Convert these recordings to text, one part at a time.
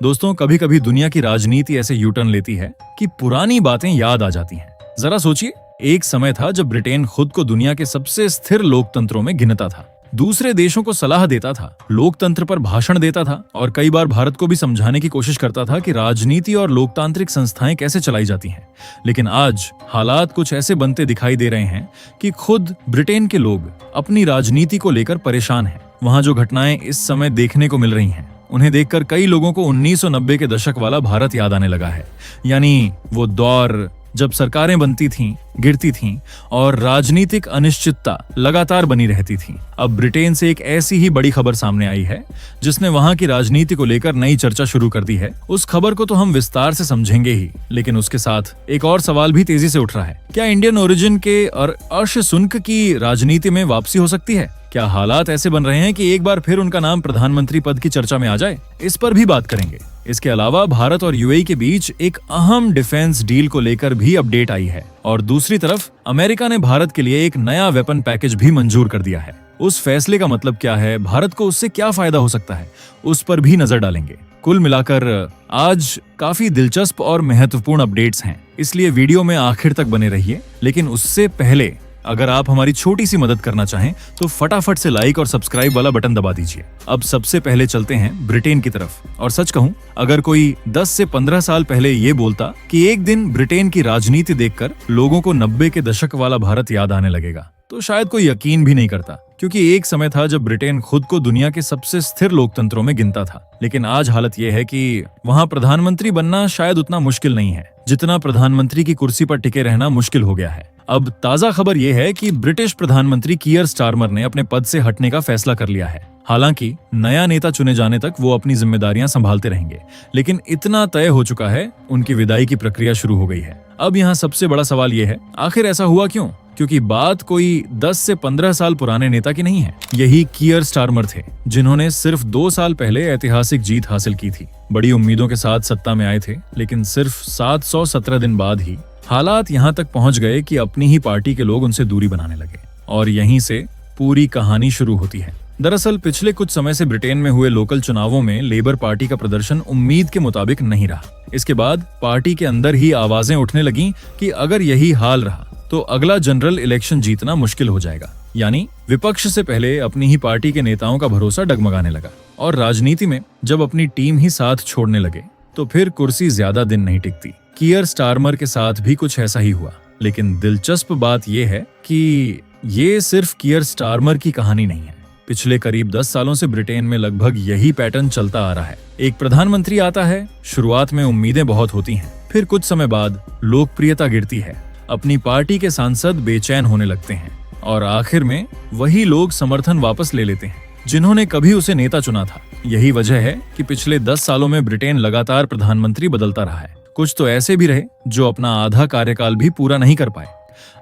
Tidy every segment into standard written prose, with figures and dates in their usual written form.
दोस्तों, कभी कभी दुनिया की राजनीति ऐसे यू टर्न लेती है कि पुरानी बातें याद आ जाती हैं। जरा सोचिए, एक समय था जब ब्रिटेन खुद को दुनिया के सबसे स्थिर लोकतंत्रों में गिनता था, दूसरे देशों को सलाह देता था, लोकतंत्र पर भाषण देता था और कई बार भारत को भी समझाने की कोशिश करता था कि राजनीति और लोकतांत्रिक संस्थाएं कैसे चलाई जाती हैं। लेकिन आज हालात कुछ ऐसे बनते दिखाई दे रहे हैं कि खुद ब्रिटेन के लोग अपनी राजनीति को लेकर परेशान हैं। वहां जो घटनाएं इस समय देखने को मिल रही हैं, उन्हें देखकर कई लोगों को 1990 के दशक वाला भारत याद आने लगा है। यानी वो दौर जब सरकारें बनती थीं, गिरती थीं और राजनीतिक अनिश्चितता लगातार बनी रहती थी। अब ब्रिटेन से एक ऐसी ही बड़ी खबर सामने आई है जिसने वहां की राजनीति को लेकर नई चर्चा शुरू कर दी है। उस खबर को तो हम विस्तार से समझेंगे ही, लेकिन उसके साथ एक और सवाल भी तेजी से उठ रहा है। क्या इंडियन ओरिजिन के और अर्श सुनक की राजनीति में वापसी हो सकती है? क्या हालात ऐसे बन रहे हैं कि एक बार फिर उनका नाम प्रधानमंत्री पद की चर्चा में आ जाए? इस पर भी बात करेंगे। इसके अलावा भारत और यूएई के बीच एक अहम डिफेंस डील को लेकर भी अपडेट आई है और दूसरी तरफ अमेरिका ने भारत के लिए एक नया वेपन पैकेज भी मंजूर कर दिया है। उस फैसले का मतलब क्या है, भारत को उससे क्या फायदा हो सकता है, उस पर भी नजर डालेंगे। कुल मिलाकर आज काफी दिलचस्प और महत्वपूर्ण अपडेट्स हैं, इसलिए वीडियो में आखिर तक बने रहिए। लेकिन उससे पहले अगर आप हमारी छोटी सी मदद करना चाहें तो फटाफट से लाइक और सब्सक्राइब वाला बटन दबा दीजिए। अब सबसे पहले चलते हैं ब्रिटेन की तरफ। और सच कहूं, अगर कोई 10 से 15 साल पहले ये बोलता कि एक दिन ब्रिटेन की राजनीति देखकर लोगों को 90 के दशक वाला भारत याद आने लगेगा, तो शायद कोई यकीन भी नहीं करता। क्योंकि एक समय था जब ब्रिटेन खुद को दुनिया के सबसे स्थिर लोकतंत्रों में गिनता था। लेकिन आज हालत यह है कि वहां प्रधानमंत्री बनना शायद उतना मुश्किल नहीं है जितना प्रधानमंत्री की कुर्सी पर टिके रहना मुश्किल हो गया है। अब ताजा खबर यह है कि ब्रिटिश प्रधानमंत्री कीयर स्टारमर ने अपने पद से हटने का फैसला कर लिया है। हालांकि नया नेता चुने जाने तक वो अपनी जिम्मेदारियां संभालते रहेंगे, लेकिन इतना तय हो चुका है, उनकी विदाई की प्रक्रिया शुरू हो गई है। अब यहाँ सबसे बड़ा सवाल ये है, आखिर ऐसा हुआ क्यों? क्योंकि बात कोई 10 से 15 साल पुराने नेता की नहीं है। यही कीयर स्टारमर थे, जिन्होंने सिर्फ 2 साल पहले ऐतिहासिक जीत हासिल की थी। बड़ी उम्मीदों के साथ सत्ता में आए थे, लेकिन सिर्फ 717 दिन बाद ही हालात यहाँ तक पहुंच गए कि अपनी ही पार्टी के लोग उनसे दूरी बनाने लगे और यहीं से पूरी कहानी शुरू होती है। दरअसल पिछले कुछ समय से ब्रिटेन में हुए लोकल चुनावों में लेबर पार्टी का प्रदर्शन उम्मीद के मुताबिक नहीं रहा। इसके बाद पार्टी के अंदर ही आवाजें उठने लगीं कि अगर यही हाल रहा तो अगला जनरल इलेक्शन जीतना मुश्किल हो जाएगा। यानी विपक्ष से पहले अपनी ही पार्टी के नेताओं का भरोसा डगमगाने लगा और राजनीति में जब अपनी टीम ही साथ छोड़ने लगे तो फिर कुर्सी ज्यादा दिन नहीं टिकती। कीयर स्टारमर के साथ भी कुछ ऐसा ही हुआ। लेकिन दिलचस्प बात यह है कि ये सिर्फ कीयर स्टारमर की कहानी नहीं है। पिछले करीब 10 सालों से ब्रिटेन में लगभग यही पैटर्न चलता आ रहा है। एक प्रधानमंत्री आता है, शुरुआत में उम्मीदें बहुत होती हैं, फिर कुछ समय बाद लोकप्रियता गिरती है, अपनी पार्टी के सांसद बेचैन होने लगते हैं और आखिर में वही लोग समर्थन वापस ले लेते हैं जिन्होंने कभी उसे नेता चुना था। यही वजह है कि पिछले 10 सालों में ब्रिटेन लगातार प्रधानमंत्री बदलता रहा है। कुछ तो ऐसे भी रहे जो अपना आधा कार्यकाल भी पूरा नहीं कर पाए।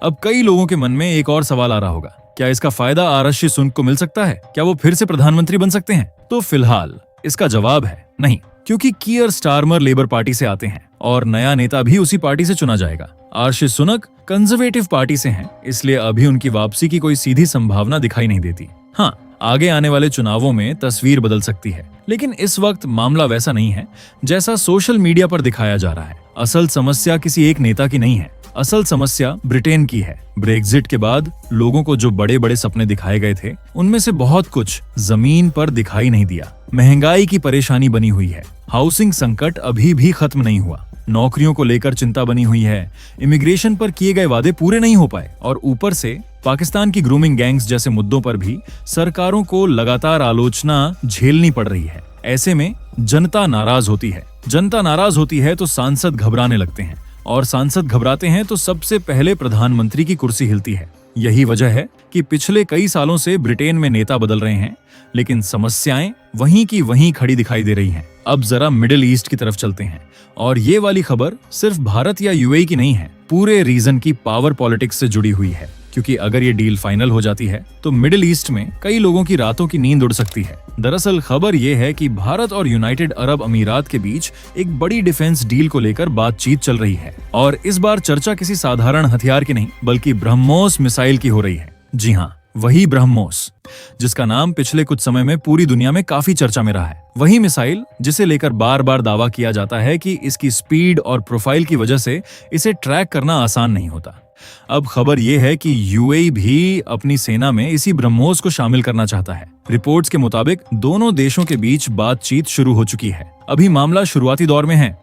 अब कई लोगों के मन में एक और सवाल आ रहा होगा, क्या इसका फायदा आरशी सुनक को मिल सकता है? क्या वो फिर से प्रधानमंत्री बन सकते हैं? तो फिलहाल इसका जवाब है नहीं, क्योंकि कीयर स्टारमर लेबर पार्टी से आते हैं और नया नेता भी उसी पार्टी से चुना जाएगा। आरशी सुनक कंजर्वेटिव पार्टी से हैं, इसलिए अभी उनकी वापसी की कोई सीधी संभावना दिखाई नहीं देती। हाँ, आगे आने वाले चुनावों में तस्वीर बदल सकती है, लेकिन इस वक्त मामला वैसा नहीं है जैसा सोशल मीडिया पर दिखाया जा रहा है। असल समस्या किसी एक नेता की नहीं है, असल समस्या ब्रिटेन की है। ब्रेक्जिट के बाद लोगों को जो बड़े बड़े सपने दिखाए गए थे, उनमें से बहुत कुछ जमीन पर दिखाई नहीं दिया। महंगाई की परेशानी बनी हुई है, हाउसिंग संकट अभी भी खत्म नहीं हुआ, नौकरियों को लेकर चिंता बनी हुई है, इमिग्रेशन पर किए गए वादे पूरे नहीं हो पाए और ऊपर से पाकिस्तान की ग्रूमिंग गैंग्स जैसे मुद्दों पर भी सरकारों को लगातार आलोचना झेलनी पड़ रही है। ऐसे में जनता नाराज होती है। जनता नाराज होती है तो सांसद घबराने लगते हैं और सांसद घबराते हैं तो सबसे पहले प्रधानमंत्री की कुर्सी हिलती है। यही वजह है कि पिछले कई सालों से ब्रिटेन में नेता बदल रहे हैं, लेकिन समस्याएं वहीं की वहीं खड़ी दिखाई दे रही हैं। अब जरा मिडिल ईस्ट की तरफ चलते हैं और ये वाली खबर सिर्फ भारत या यूएई की नहीं है, पूरे रीजन की पावर पॉलिटिक्स से जुड़ी हुई है। क्योंकि अगर ये डील फाइनल हो जाती है तो मिडिल ईस्ट में कई लोगों की रातों की नींद उड़ सकती है। दरअसल खबर ये है कि भारत और यूनाइटेड अरब अमीरात के बीच एक बड़ी डिफेंस डील को लेकर बातचीत चल रही है और इस बार चर्चा किसी साधारण हथियार की नहीं बल्कि ब्रह्मोस मिसाइल की हो रही है। जी हाँ, वही ब्रह्मोस, जिसका नाम पिछले कुछ समय में पूरी दुनिया में काफी चर्चा में रहा है। वही मिसाइल जिसे लेकर बार बार दावा किया जाता है कि इसकी स्पीड और प्रोफाइल की वजह से इसे ट्रैक करना आसान नहीं होता। अब खबर यह है कि यूएई भी अपनी सेना में इसी ब्रह्मोस को शामिल करना चाहता है। रिपोर्ट्स के मुताबिक दोनों देशों के बीच बातचीत शुरू हो चुकी है। अभी मामला शुरुआती दौर में है,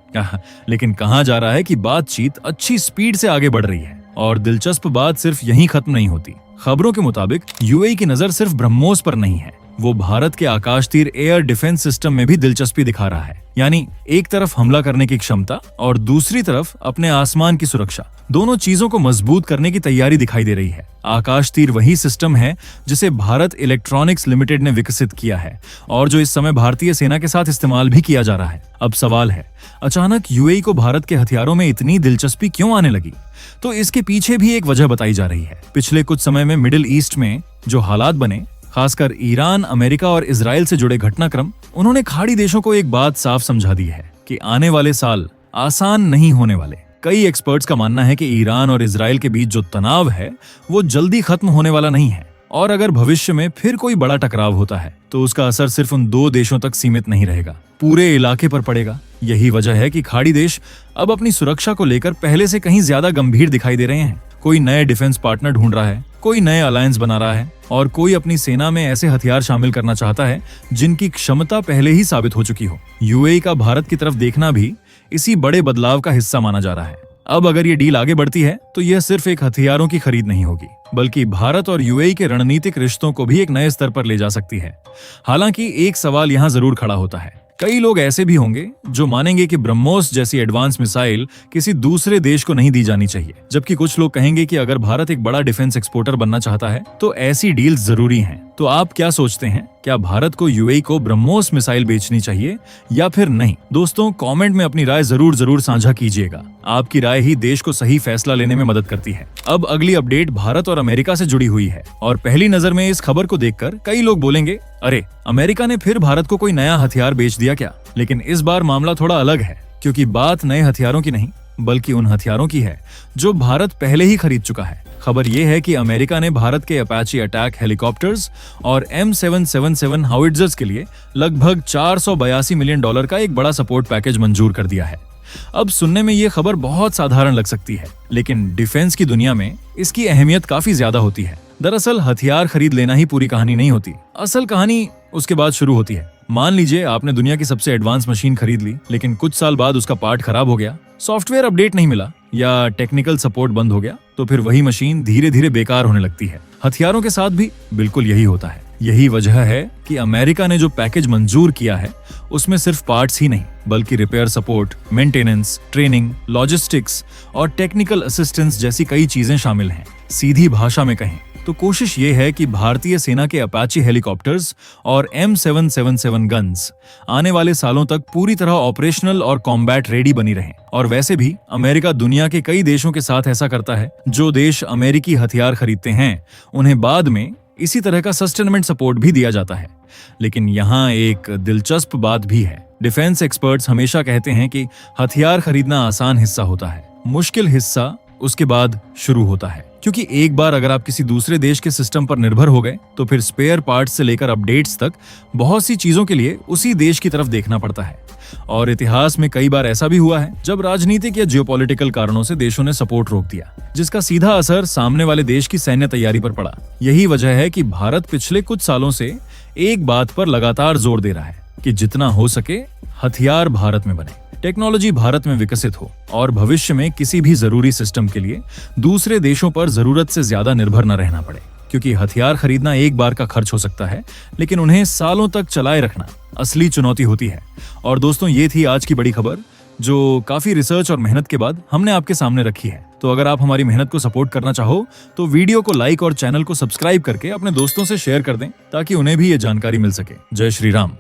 लेकिन कहा जा रहा है कि बातचीत अच्छी स्पीड से आगे बढ़ रही है। और दिलचस्प बात सिर्फ यहीं खत्म नहीं होती। खबरों के मुताबिक यूएई की नजर सिर्फ ब्रह्मोस पर नहीं है, वो भारत के आकाश तीर एयर डिफेंस सिस्टम में भी दिलचस्पी दिखा रहा है। यानी एक तरफ हमला करने की क्षमता और दूसरी तरफ अपने आसमान की सुरक्षा, दोनों चीजों को मजबूत करने की तैयारी दिखाई दे रही है। आकाश तीर वही सिस्टम है जिसे भारत इलेक्ट्रॉनिक्स लिमिटेड ने विकसित किया है और जो इस समय भारतीय सेना के साथ इस्तेमाल भी किया जा रहा है। अब सवाल है, अचानक यूएई को भारत के हथियारों में इतनी दिलचस्पी क्यों आने लगी? तो इसके पीछे भी एक वजह बताई जा रही है। पिछले कुछ समय में मिडिल ईस्ट में जो हालात बने, खासकर ईरान, अमेरिका और इजराइल से जुड़े घटनाक्रम, उन्होंने खाड़ी देशों को एक बात साफ समझा दी है कि आने वाले साल आसान नहीं होने वाले। कई एक्सपर्ट्स का मानना है कि ईरान और इजराइल के बीच जो तनाव है वो जल्दी खत्म होने वाला नहीं है, और अगर भविष्य में फिर कोई बड़ा टकराव होता है तो उसका असर सिर्फ उन दो देशों तक सीमित नहीं रहेगा, पूरे इलाके पर पड़ेगा। यही वजह है कि खाड़ी देश अब अपनी सुरक्षा को लेकर पहले से कहीं ज्यादा गंभीर दिखाई दे रहे हैं। कोई नए डिफेंस पार्टनर ढूंढ रहा है, कोई नए अलायंस बना रहा है और कोई अपनी सेना में ऐसे हथियार शामिल करना चाहता है जिनकी क्षमता पहले ही साबित हो चुकी हो। यूएई का भारत की तरफ देखना भी इसी बड़े बदलाव का हिस्सा माना जा रहा है। अब अगर ये डील आगे बढ़ती है तो यह सिर्फ एक हथियारों की खरीद नहीं होगी, बल्कि भारत और यूएई के रणनीतिक रिश्तों को भी एक नए स्तर पर ले जा सकती है। हालांकि एक सवाल यहाँ जरूर खड़ा होता है। कई लोग ऐसे भी होंगे जो मानेंगे कि ब्रह्मोस जैसी एडवांस मिसाइल किसी दूसरे देश को नहीं दी जानी चाहिए, जबकि कुछ लोग कहेंगे कि अगर भारत एक बड़ा डिफेंस एक्सपोर्टर बनना चाहता है तो ऐसी डील जरूरी हैं। तो आप क्या सोचते हैं? क्या भारत को यूएई को ब्रह्मोस मिसाइल बेचनी चाहिए या फिर नहीं? दोस्तों, कमेंट में अपनी राय जरूर साझा कीजिएगा। आपकी राय ही देश को सही फैसला लेने में मदद करती है। अब अगली अपडेट भारत और अमेरिका से जुड़ी हुई है और पहली नजर में इस खबर को देखकर कई लोग बोलेंगे, अरे अमेरिका ने फिर भारत को कोई नया हथियार बेच दिया क्या? लेकिन इस बार मामला थोड़ा अलग है, क्योंकि बात नए हथियारों की नहीं बल्कि उन हथियारों की है जो भारत पहले ही खरीद चुका है। खबर यह है कि अमेरिका ने भारत के अपाचे अटैक हेलीकॉप्टर्स और M777 हाउइट्जर्स के लिए लगभग $482 मिलियन का एक बड़ा सपोर्ट पैकेज मंजूर कर दिया है। अब सुनने में ये खबर बहुत साधारण लग सकती है, लेकिन डिफेंस की दुनिया में इसकी अहमियत काफी ज्यादा होती है। दरअसल हथियार खरीद लेना ही पूरी कहानी नहीं होती, असल कहानी उसके बाद शुरू होती है। मान लीजिए आपने दुनिया की सबसे एडवांस मशीन खरीद ली, लेकिन कुछ साल बाद उसका पार्ट खराब हो गया, सॉफ्टवेयर अपडेट नहीं मिला या टेक्निकल सपोर्ट बंद हो गया, तो फिर वही मशीन धीरे धीरे बेकार होने लगती है। हथियारों के साथ भी बिल्कुल यही होता है। यही वजह है कि अमेरिका ने जो पैकेज मंजूर किया है उसमें सिर्फ पार्ट्स ही नहीं बल्कि repair support, maintenance, training, logistics और टेक्निकल असिस्टेंस जैसी कई चीजें शामिल हैं। सीधी भाषा में कहें तो कोशिश ये है कि भारतीय सेना के अपाचे हेलीकॉप्टर्स और M777 गन्स आने वाले सालों तक पूरी तरह ऑपरेशनल और कॉम्बैट रेडी बनी रहें। और वैसे भी अमेरिका दुनिया के कई देशों के साथ ऐसा करता है। जो देश अमेरिकी हथियार खरीदते हैं उन्हें बाद में इसी तरह का सस्टेनमेंट सपोर्ट भी दिया जाता है। लेकिन यहाँ एक दिलचस्प बात भी है। डिफेंस एक्सपर्ट्स हमेशा कहते हैं कि हथियार खरीदना आसान हिस्सा होता है, मुश्किल हिस्सा उसके बाद शुरू होता है। क्योंकि एक बार अगर आप किसी दूसरे देश के सिस्टम पर निर्भर हो गए तो फिर स्पेयर पार्ट्स से लेकर अपडेट्स तक बहुत सी चीजों के लिए उसी देश की तरफ देखना पड़ता है। और इतिहास में कई बार ऐसा भी हुआ है जब राजनीतिक या जियोपॉलिटिकल कारणों से देशों ने सपोर्ट रोक दिया, जिसका सीधा असर सामने वाले देश की सैन्य तैयारी पर पड़ा। यही वजह है कि भारत पिछले कुछ सालों से एक बात पर लगातार जोर दे रहा है कि जितना हो सके हथियार भारत में बने, टेक्नोलॉजी भारत में विकसित हो और भविष्य में किसी भी जरूरी सिस्टम के लिए दूसरे देशों पर जरूरत से ज्यादा निर्भर न रहना पड़े। क्योंकि हथियार खरीदना एक बार का खर्च हो सकता है, लेकिन उन्हें सालों तक चलाए रखना असली चुनौती होती है। और दोस्तों, ये थी आज की बड़ी खबर जो काफी रिसर्च और मेहनत के बाद हमने आपके सामने रखी है। तो अगर आप हमारी मेहनत को सपोर्ट करना चाहो तो वीडियो को लाइक और चैनल को सब्सक्राइब करके अपने दोस्तों से शेयर कर दें ताकि उन्हें भी ये जानकारी मिल सके। जय श्री राम।